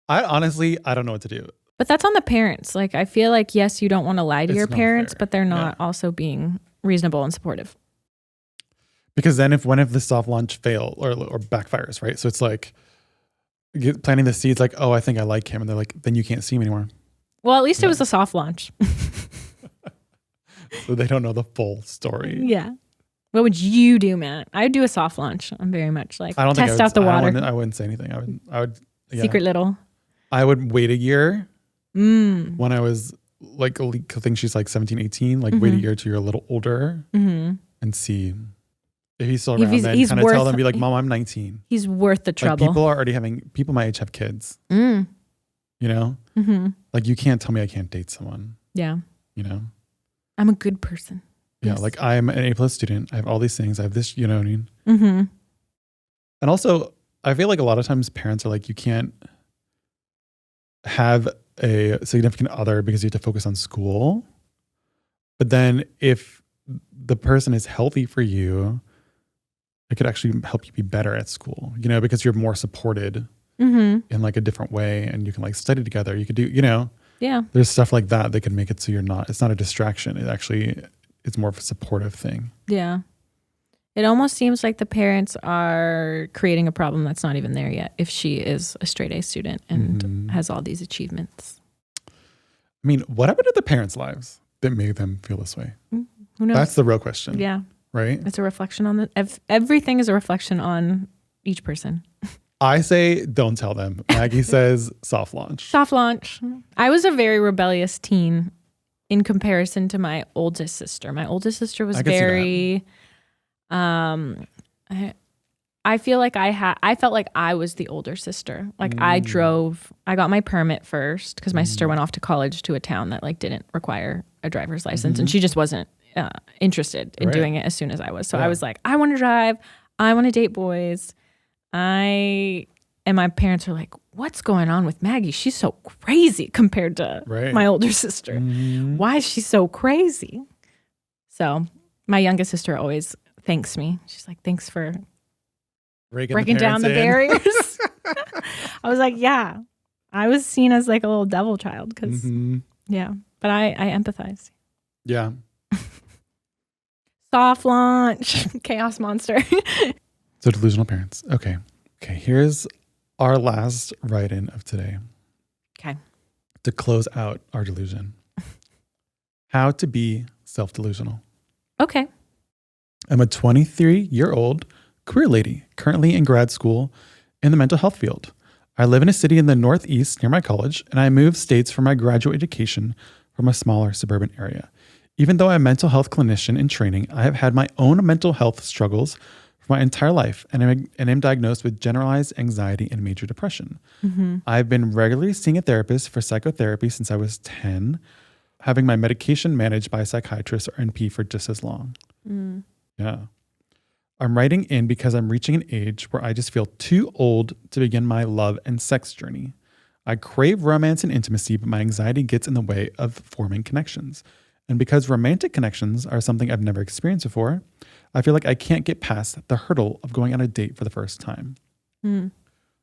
I don't know what to do.
But that's on the parents. Like, I feel like, yes, you don't want to lie to
It's
your
not
parents,
fair.
but they're not
Yeah.
also being reasonable and supportive.
Because then if the soft launch fail or backfires, right? So it's like planting the seeds like, oh, I think I like him. And they're like, then you can't see him anymore.
Well, at least it was a soft launch.
So they don't know the full story.
Yeah. What would you do, Matt? I'd do a soft launch. I'm very much like
I don't think
test out the water.
I wouldn't say anything. I would yeah.
Secret little.
I would wait a year
Mm.
when I was like, I think she's like 17, 18, like wait a year till you're a little older
Mm-hmm.
and see if he's still around, then
he's
kind of tell
worth-
them, be like, Mom, I'm 19.
He's worth the
Like
trouble.
people my age have kids,
Mm.
you know?
Mm-hmm.
Like you can't tell me I can't date someone,
Yeah.
you know?
I'm a good person.
Yeah.
Yes.
Like I'm an A+ student. I have all these things. I have this, you know what I mean?
Mm-hmm.
And also I feel like a lot of times parents are like, you can't have a significant other because you have to focus on school. But then if the person is healthy for you, it could actually help you be better at school, you know, because you're more supported
Mm-hmm.
in like a different way, and you can like study together. You could do, you know,
Yeah.
there's stuff like that that can make it so it's not a distraction. It actually, it's more of a supportive thing.
Yeah. It almost seems like the parents are creating a problem that's not even there yet if she is a straight A student and has all these achievements.
I mean, what happened to the parents' lives that made them feel this way?
Who knows?
That's the real question.
Yeah.
Right?
It's a reflection on everything is a reflection on each person.
I say don't tell them. Maggie says soft launch.
Soft launch. I was a very rebellious teen in comparison to my oldest sister. My oldest sister was
I could see that.
very I feel like I felt like I was the older sister. Like I got my permit first because my sister went off to college to a town that like didn't require a driver's license and she just wasn't interested in doing it as soon as I was. So I was like, I want to drive. I want to date boys. And my parents were like, what's going on with Maggie? She's so crazy compared to my older sister. Why is she so crazy? So my youngest sister always thanks me. She's like, thanks for breaking down the barriers. I was like, yeah, I was seen as like a little devil child because, but I empathize.
Yeah.
Soft launch, chaos monster.
So delusional parents. Okay. Here's our last write-in of today.
Okay.
To close out our delusion. How to be self-delusional.
Okay.
I'm a 23-year-old queer lady, currently in grad school in the mental health field. I live in a city in the Northeast near my college, and I moved states for my graduate education from a smaller suburban area. Even though I'm a mental health clinician in training, I have had my own mental health struggles for my entire life, and am diagnosed with generalized anxiety and major depression. I've been regularly seeing a therapist for psychotherapy since I was 10, having my medication managed by a psychiatrist or NP for just as long. Yeah. I'm writing in because I'm reaching an age where I just feel too old to begin my love and sex journey. I crave romance and intimacy, but my anxiety gets in the way of forming connections. And because romantic connections are something I've never experienced before, I feel like I can't get past the hurdle of going on a date for the first time.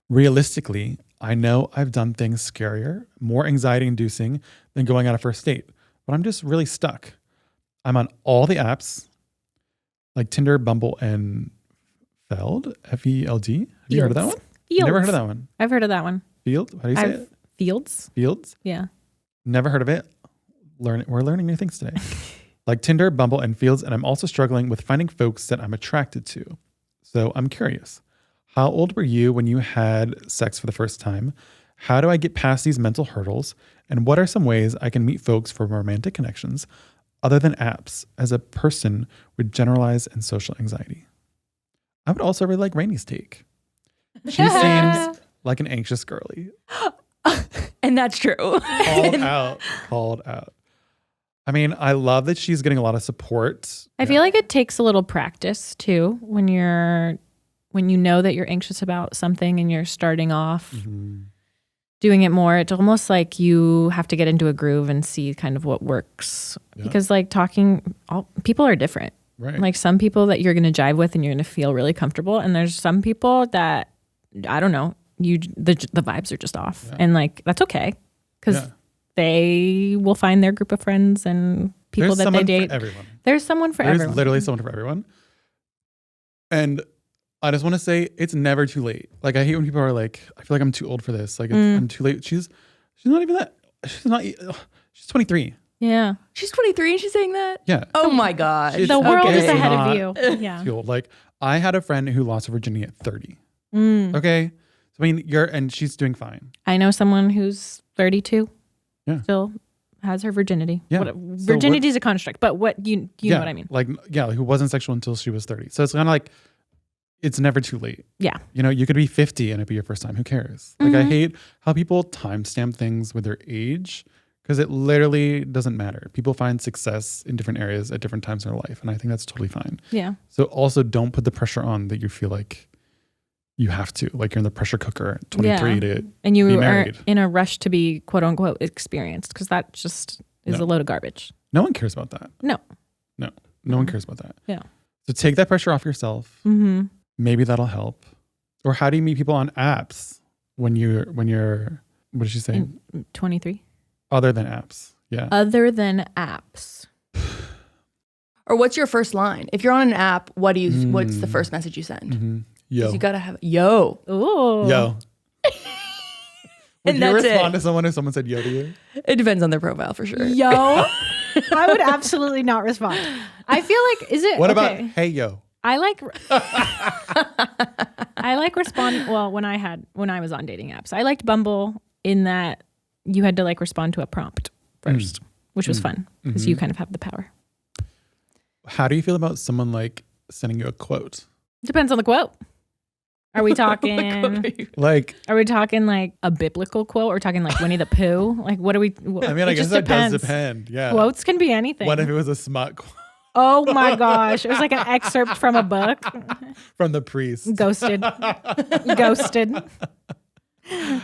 Realistically, I know I've done things scarier, more anxiety-inducing than going on a first date, but I'm just really stuck. I'm on all the apps, like Tinder, Bumble, and Feld, F-E-L-D. Have you heard of that one?
Fields.
Never heard of that one.
I've heard of that one.
Field? How do you say it?
Fields?
Fields?
Yeah.
Never heard of it. We're learning new things today. Like Tinder, Bumble, and Fields, and I'm also struggling with finding folks that I'm attracted to. So I'm curious. How old were you when you had sex for the first time? How do I get past these mental hurdles? And what are some ways I can meet folks for romantic connections other than apps as a person with generalized and social anxiety? I would also really like Rainie's take. She seems like an anxious girly.
And that's true.
Called out. I mean, I love that she's getting a lot of support.
I feel like it takes a little practice too when you know that you're anxious about something and you're starting off doing it more. It's almost like you have to get into a groove and see kind of what works because like people are different.
Right.
Like some people that you're going to jive with and you're going to feel really comfortable, and there's some people that I don't know, the vibes are just off, and like that's okay because they will find their group of friends and people that they date. There's someone for everyone.
There's literally someone for everyone. And I just want to say it's never too late. Like I hate when people are like, I feel like I'm too old for this. Like I'm too late. She's not even that. She's 23.
Yeah.
She's 23 and she's saying that?
Yeah.
Oh my God.
The world is ahead of you. Yeah.
Too old. Like I had a friend who lost her virginity at 30. Okay. So I mean, and she's doing fine.
I know someone who's 32.
Yeah.
Still has her virginity.
Yeah.
Virginity is a construct, but what you know what I mean.
Like, who wasn't sexual until she was 30. So it's kind of like, it's never too late.
Yeah.
You know, you could be 50 and it'd be your first time. Who cares? Like, I hate how people timestamp things with their age because it literally doesn't matter. People find success in different areas at different times in their life. And I think that's totally fine.
Yeah.
So also don't put the pressure on that you feel like you have to, like you're in the pressure cooker at 23 to
and you
be
are
married.
in a rush to be quote unquote experienced because that just is a load of garbage.
No one cares about that.
No
one cares about that.
Yeah.
So take that pressure off yourself.
Mm-hmm.
Maybe that'll help. Or how do you meet people on apps when you're what did she say?
23.
Other than apps. Yeah.
Other than apps.
Or what's your first line? If you're on an app, what's the first message you send?
Mm-hmm. Yo.
You gotta have yo.
Ooh.
Yo. Would
And
you
that's
respond
it.
to someone if someone said yo to you?
It depends on their profile for sure.
Yo. I would absolutely not respond. I feel like, is it
What
okay.
about hey yo?
I like responding. Well, when I was on dating apps, I liked Bumble in that you had to like respond to a prompt first, which was fun because you kind of have the power.
How do you feel about someone like sending you a quote?
Depends on the quote. Are we talking?
Like,
Are we talking like a biblical quote or talking like Winnie the Pooh? Like, what are we?
I mean, I guess that does depend. Yeah.
Quotes can be anything.
What if it was a smut quote
Oh my gosh. It was like an excerpt from a book.
from the priest?
Ghosted.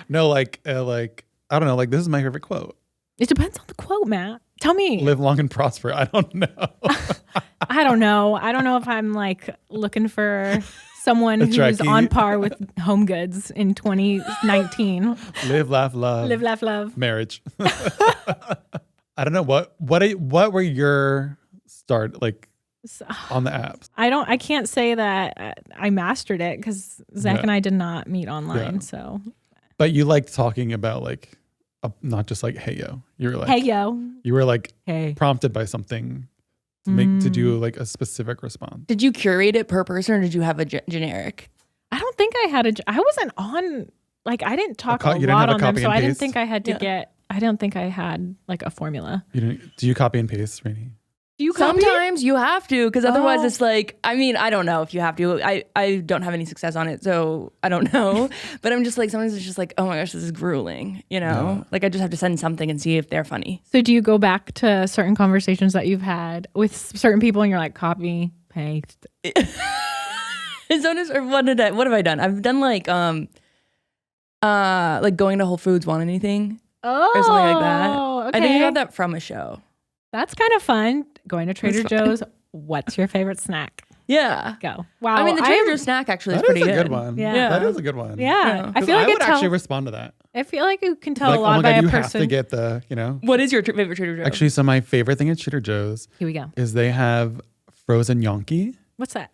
No, like I don't know. Like, this is my favorite quote.
It depends on the quote, Matt. Tell me.
Live long and prosper. I don't know.
I don't know. I don't know if I'm like looking for someone who's
Trekkie.
on par with Home Goods in 2019.
Live, laugh, love.
Live, laugh, love.
Marriage. I don't know. What were your start like on the apps?
I can't say that I mastered it because Zach and I did not meet online.
Yeah.
So,
But you liked talking about like, not just like, hey, yo. You were like,
hey, yo.
You were like
Hey.
prompted by something to do like a specific response.
Did you curate it per person or did you have a generic?
I don't think I had I wasn't on, like, I didn't talk a
you didn't
lot
have a
on them.
copy
So
and
I didn't
paste?
think I had to I don't think I had like a formula.
Do you copy and paste, Rainie?
Do you copy?
Sometimes you have to, because otherwise
Oh.
it's like, I mean, I don't know if you have to. I don't have any success on it, so I don't know. But I'm just like, sometimes it's just like, oh my gosh, this is grueling, you know?
Yeah.
Like I just have to send something and see if they're funny.
So do you go back to certain conversations that you've had with certain people and you're like, copy, paste?
And so does, or what have I done? I've done like going to Whole Foods, want anything?
Oh,
Or something like that.
Okay.
I think I got that from a show.
That's kind of fun. Going to Trader Joe's. What's your favorite snack?
Yeah.
Go. Wow.
I mean, the Trader Joe's snack actually is
That
pretty
is a
good.
good one.
Yeah.
That is a good one.
Yeah. I feel
I
like
would actually respond to that.
I feel like you can tell
Like,
a
oh
lot
my
by
God,
a
you
person.
have to get the, you know.
What is your favorite Trader Joe's?
Actually, so my favorite thing at Trader Joe's
Here we go.
is they have frozen gnocchi.
What's that?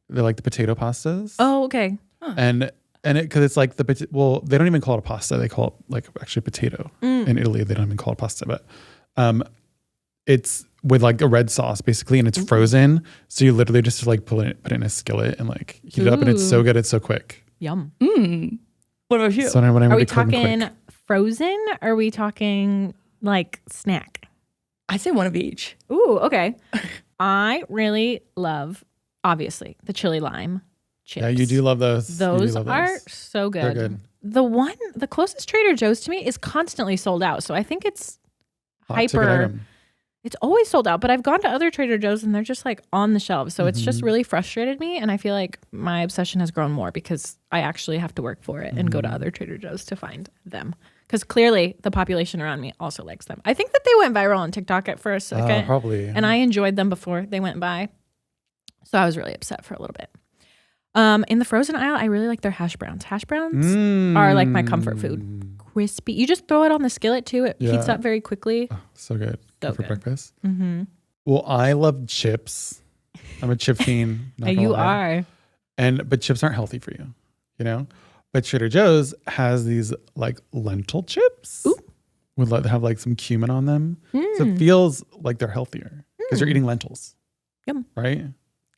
They're like the potato pastas.
Oh, okay.
And it, because it's like they don't even call it a pasta. They call it like actually potato. In Italy, they don't even call it pasta, but it's with like a red sauce basically, and it's frozen. So you literally just like put it in a skillet and like heat it up, and it's so good. It's so quick.
Yum.
What about you?
So when
Are we talking frozen? Or are we talking like snack?
I say one of each.
Ooh, okay. I really love, obviously, the chili lime chips.
Yeah, you do love those. You do
Those
love
are so good.
They're good.
The closest Trader Joe's to me is constantly sold out. So I think it's
Hot ticket
hyper.
item.
It's always sold out, but I've gone to other Trader Joe's and they're just like on the shelves. So it's just really frustrated me. And I feel like my obsession has grown more because I actually have to work for it and go to other Trader Joe's to find them. Because clearly the population around me also likes them. I think that they went viral on TikTok at first second.
Probably.
And I enjoyed them before they went by. So I was really upset for a little bit. In the frozen aisle, I really like their hash browns. Hash browns are like my comfort food. Crispy. You just throw it on the skillet too. It heats up very quickly.
So good.
So
Good for
good.
breakfast. Well, I love chips. I'm a chip fiend. not gonna
You
lie.
are.
But chips aren't healthy for you, you know? But Trader Joe's has these like lentil chips with like, have like some cumin on them. So it feels like they're healthier because you're eating lentils.
Yum.
Right?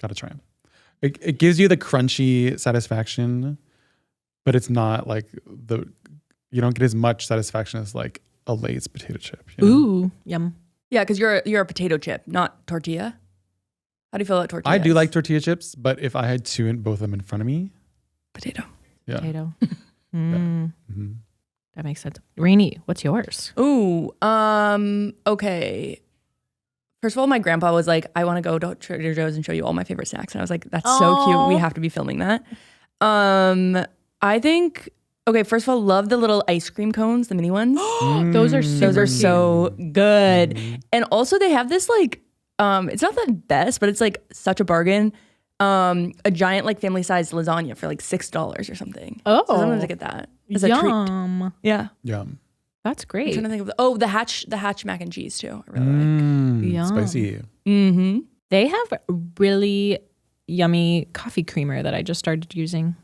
Gotta try them. It gives you the crunchy satisfaction, but it's not like you don't get as much satisfaction as like a Lay's potato chip. You know?
Ooh, yum.
Yeah, because you're a potato chip, not tortilla. How do you feel about tortillas?
I do like tortilla chips, but if I had both of them in front of me,
potato.
yeah.
Potato.
Yeah. Mm-hmm.
That makes sense. Rainie, what's yours?
Ooh, okay. First of all, my grandpa was like, I want to go to Trader Joe's and show you all my favorite snacks. And I was like, that's so cute. We have to be filming that. I think, okay, first of all, love the little ice cream cones, the mini ones.
Those are
so good. And also they have this like, it's not the best, but it's like such a bargain. A giant like family sized lasagna for like $6 or something.
Oh.
So sometimes I get that as a treat.
Yum.
Yeah.
Yum.
That's
I'm
great.
trying to think of the hatch mac and cheese too. I really like.
Yum.
Spicy.
Mm-hmm.
They have really yummy coffee creamer that I just started using.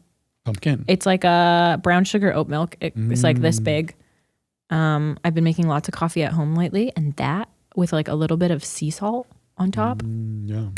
Pumpkin.
It's like a brown sugar oat milk. It's like this big. I've been making lots of coffee at home lately, and that with like a little bit of sea salt on top.
Yum.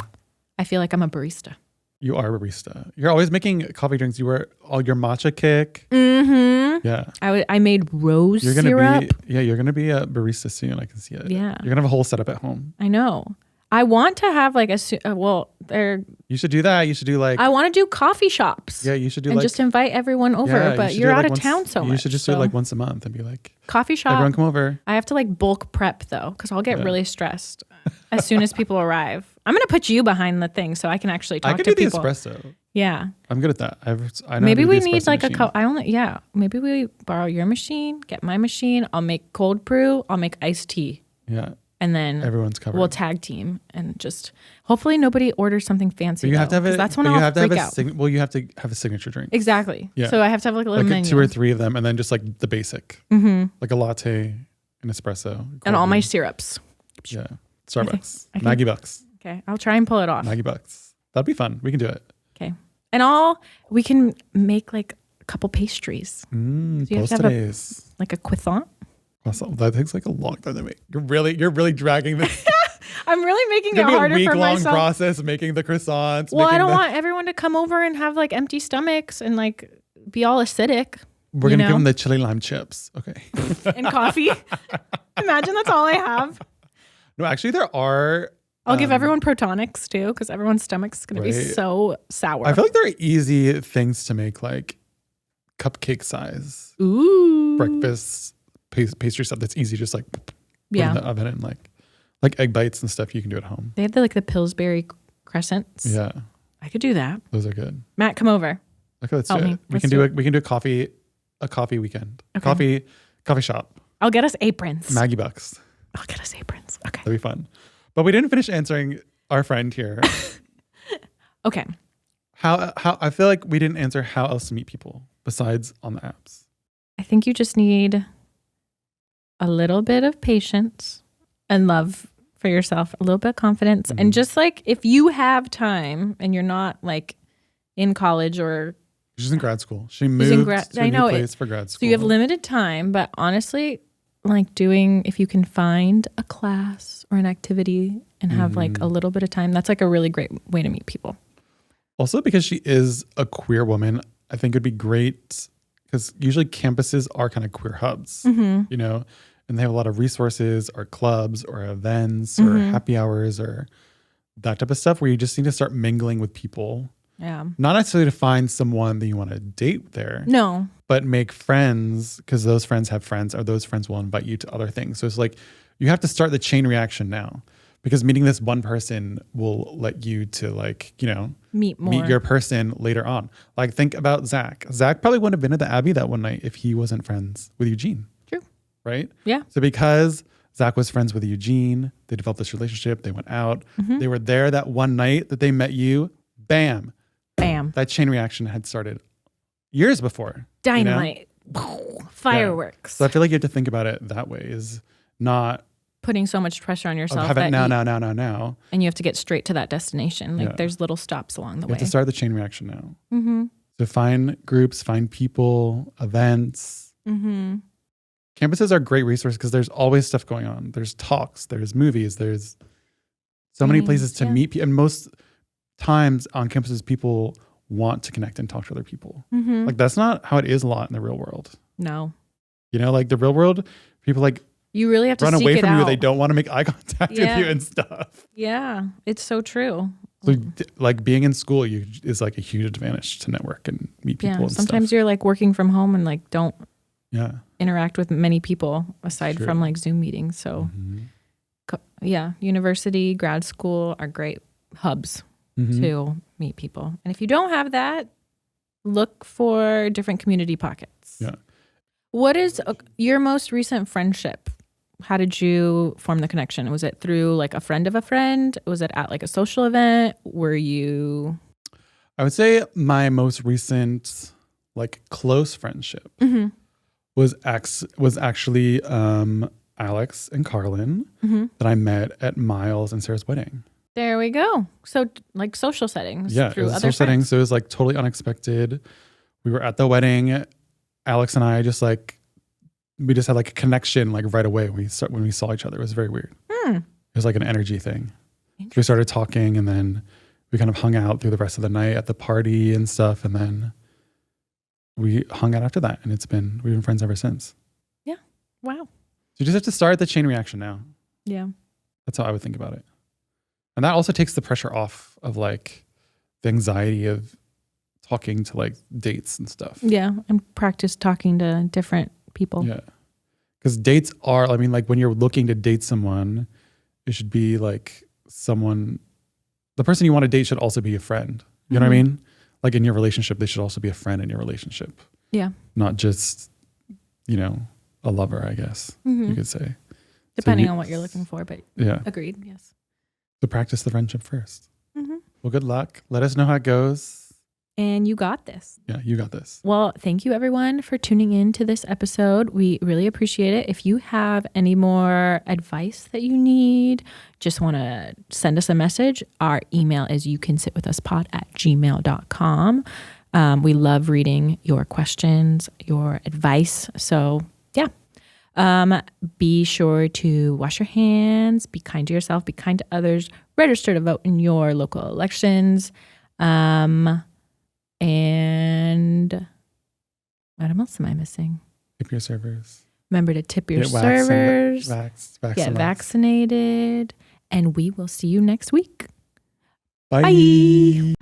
I feel like I'm a barista.
You are a barista. You're always making coffee drinks. You were all your matcha kick.
Mm-hmm.
Yeah.
I made rose
You're gonna
syrup.
you're gonna be a barista soon. I can see it.
Yeah.
You're gonna have a whole setup at home.
I know. I want to have like
You should do that. You should do like
I want to do coffee shops.
you should do
and
like
just invite everyone over.
yeah,
But
should
you're
do it,
out
like,
of town so much.
You should just do it
so-
like once a month and be like
coffee shop.
everyone come over.
I have to like bulk prep though, because I'll get really stressed as soon as people arrive. I'm gonna put you behind the thing so I can actually talk
I could
to
do
people.
the espresso.
Yeah.
I'm good at that. I know how
Maybe
to do
we
the
need
espresso
like
machine.
maybe we borrow your machine, get my machine. I'll make cold brew. I'll make iced tea,
Yeah.
and then
Everyone's covered.
we'll tag team and just hopefully nobody orders something fancy.
But you have to have
'cause
it.
that's when
but
I'll
you have to have
freak
a
out.
you have to have a signature drink.
Exactly.
Yeah.
So I have to have like a little
Like
menu.
2 or 3 of them, and then just like the basic, like a latte, an espresso,
and
cold
all my
brew.
syrups.
Yeah. Starbucks,
I think-
Maggie bucks,
Okay, I'll try and pull it off.
Maggie bucks. That'd be fun. We can do it.
Okay, and we can make like a couple pastries, you have to have
Postres.
like a croissant.
That takes like a long time to make. You're really dragging this.
I'm really making
It's
it
gonna be a
harder for
week-long
myself.
process making the croissants.
Well, I
making
don't
the-
want everyone to come over and have like empty stomachs and like be all acidic.
We're
you
gonna give
know?
them the chili lime chips. Okay.
And coffee. Imagine that's all I have.
No, actually, there are.
I'll give everyone protonics too, because everyone's stomach's gonna be
Right.
so sour.
I feel like there are easy things to make, like cupcake size
Ooh.
breakfast pastry stuff. That's easy, just like put
Yeah.
in the oven and like egg bites and stuff you can do at home.
They had the Pillsbury crescents.
Yeah,
I could do that.
those are good.
Matt, come over.
Okay, let's
Help
do
me.
it. We
Let's
can
do
do
it.
We can do a coffee weekend.
Okay.
Coffee shop.
I'll get us aprons.
Maggie bucks.
I'll get us aprons. Okay.
That'd be fun. But we didn't finish answering our friend here.
Okay.
How I feel like we didn't answer how else to meet people besides on the apps.
I think you just need a little bit of patience and love for yourself, a little bit of confidence.
Mm-hmm.
And just like if you have time and you're not like in college or
She's in grad school. She
in
moved
grad-
to a
I
new
know,
place for grad
so
school.
you have limited time, but honestly, like if you can find a class or an activity and have like
Mm-hmm.
a little bit of time, that's like a really great way to meet people.
Also, because she is a queer woman, I think it'd be great because usually campuses are kind of queer hubs,
Mm-hmm.
you know, and they have a lot of resources or clubs or events or
Mm-hmm.
happy hours or that type of stuff where you just need to start mingling with people.
Yeah.
Not necessarily to find someone that you want to date there,
No.
but make friends because those friends have friends or those friends will invite you to other things. So it's like you have to start the chain reaction now because meeting this one person will let you to like, you know,
Meet more.
meet your person later on. Like think about Zach. Zach probably wouldn't have been at the Abbey that one night if he wasn't friends with Eugene.
True.
Right?
Yeah.
So because Zach was friends with Eugene, they developed this relationship, they went out,
Mm-hmm.
they were there that one night that they met you, bam.
Bam.
That chain reaction had started years before. you know?
Dynamite. Fireworks.
So I feel like you have to think about it that way is not
Putting so much pressure on yourself
have it
that
now.
and you have to get straight to that destination. Like
Yeah.
there's little stops along the
You
way.
have to start the chain reaction now.
Mm-hmm.
So find groups, find people, events.
Mm-hmm.
Campuses are great resources because there's always stuff going on. There's talks, there's movies, there's so many places to meet people. And most times on campuses, people want to connect and talk to other people.
Mm-hmm.
Like that's not how it is a lot in the real world.
No.
You know, like the real world, people like
You really have to
run
seek
away
it
from you.
out.
They don't want to make eye contact with you and stuff.
Yeah, it's so true.
So like being in school is like a huge advantage to network and meet people. And
sometimes
stuff.
you're like working from home and like don't
Yeah.
interact with many people aside
True.
from like Zoom meetings. So university, grad school are great hubs to meet people. And if you don't have that, look for different community pockets.
Yeah.
What is your most recent friendship? How did you form the connection? Was it through like a friend of a friend? Was it at like a social event? Were you?
I would say my most recent like close friendship was actually Alex and Carlin that I met at Miles and Sarah's wedding.
There we go. So like social settings.
Yeah,
through
it was
other
social settings. So it was like totally unexpected. We were at the wedding. Alex and I just we just had like a connection like right away when we saw each other. It was very weird. It was like an energy thing. So we started talking and then we kind of hung out through the rest of the night at the party and stuff. And then we hung out after that. And we've been friends ever since.
Yeah. Wow.
So you just have to start the chain reaction now.
Yeah.
That's how I would think about it. And that also takes the pressure off of like the anxiety of talking to like dates and stuff.
Yeah. And practice talking to different people.
Yeah. Because dates are, I mean, like when you're looking to date someone, it should be like the person you want to date should also be a friend. You know what I mean? Like in your relationship, they should also be a friend in your relationship.
Yeah.
Not just, a lover, I guess you could say.
Depending on what you're looking for, but agreed. Yes.
So practice the friendship first. Well, good luck. Let us know how it goes.
And you got this.
Yeah, you got this.
Well, thank you everyone for tuning in to this episode. We really appreciate it. If you have any more advice that you need, just want to send us a message. Our email is youcansitwithuspod@gmail.com. We love reading your questions, your advice. So yeah. Be sure to wash your hands, be kind to yourself, be kind to others, register to vote in your local elections. And what else am I missing?
Tip your servers.
Remember to tip your servers. Get vaccinated. And we will see you next week.
Bye.